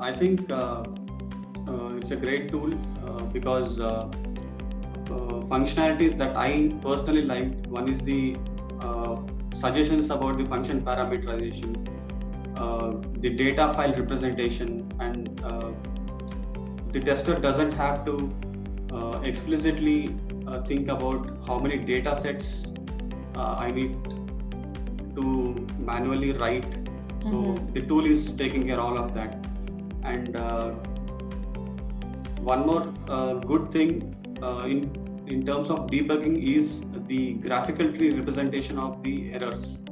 I think it's a great tool because functionalities that I personally liked. One is the suggestions about the function parameterization, the data file representation, and the tester doesn't have to explicitly think about how many data sets I need to manually write. So the tool is taking care of all of that. And one more good thing in terms of debugging is the graphical tree representation of the errors.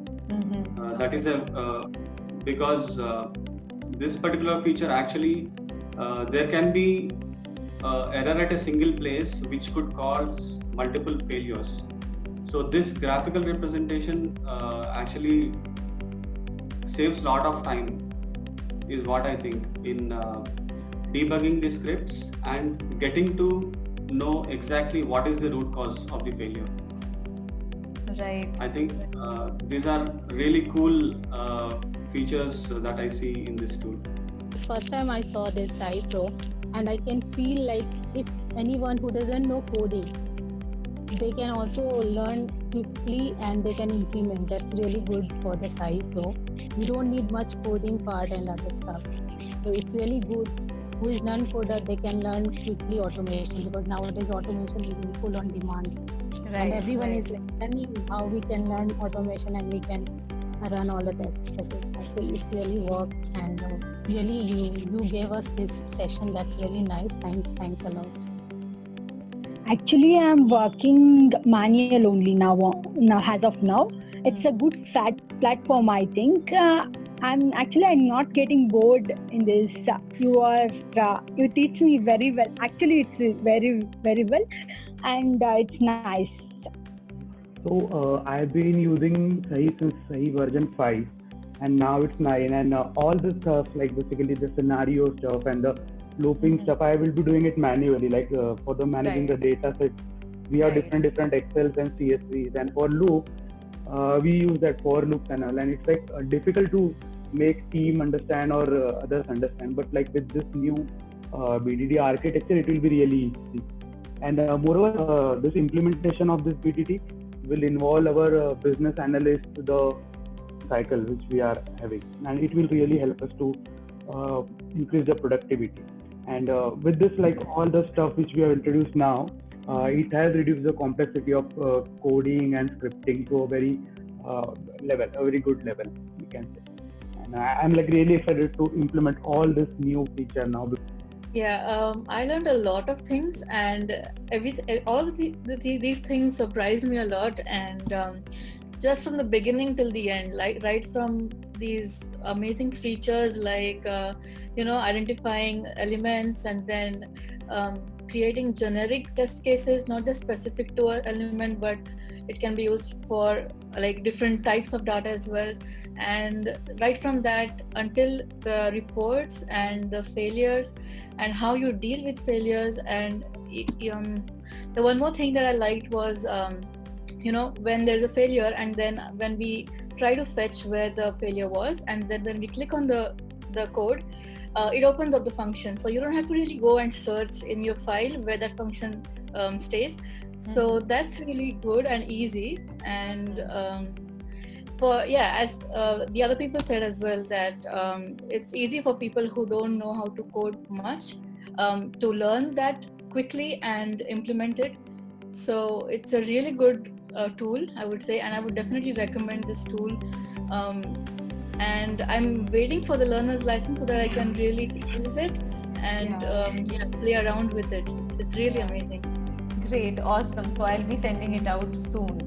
That is because this particular feature actually there can be error at a single place which could cause multiple failures. So this graphical representation actually saves a lot of time, is what I think, in debugging the scripts and getting to know exactly what is the root cause of the failure. Right. I think these are really cool features that I see in this tool. It's first time I saw this SciPro, and I can feel like if anyone who doesn't know coding, they can also learn quickly and they can implement. That's really good for the SciPro. You don't need much coding part and other stuff. So it's really good. Who is non-coder, they can learn quickly automation, because nowadays automation is full on demand. And everyone is learning how we can learn automation and we can run all the tests. So it's really work, and really you gave us this session. That's really nice. Thanks a lot. Actually, I'm working manual only now as of now. It's a good platform, I think. I'm not getting bored in this. You teach me very well. Actually, it's very well, and it's nice. So I've been using Sahi since Sahi version 5, and now it's 9, and all this stuff, like basically the scenario stuff and the looping stuff, I will be doing it manually. Like for the managing the data set, we have different Excels and CSVs, and for loop, we use that for loop panel, and it's like difficult to make team understand or others understand. But like with this new BDD architecture, it will be really easy. And moreover, this implementation of this BDD will involve our business analyst, the cycle which we are having, and it will really help us to increase the productivity. And with this, like all the stuff which we have introduced now, it has reduced the complexity of coding and scripting to a very very good level, we can say. And I'm like really excited to implement all this new feature now. Yeah, I learned a lot of things, and all of these things surprised me a lot. And just from the beginning till the end, like right from these amazing features like identifying elements, and then creating generic test cases, not just specific to an element, but it can be used for like different types of data as well. And right from that until the reports and the failures and how you deal with failures. And the one more thing that I liked was when there's a failure, and then when we try to fetch where the failure was, and then when we click on the code, it opens up the function, so you don't have to really go and search in your file where that function stays. So that's really good and easy. And as the other people said as well, that it's easy for people who don't know how to code much to learn that quickly and implement it. So it's a really good tool, I would say, and I would definitely recommend this tool. And I'm waiting for the learner's license so that I can really use it and play around with it. It's really amazing. Great, awesome. So I'll be sending it out soon.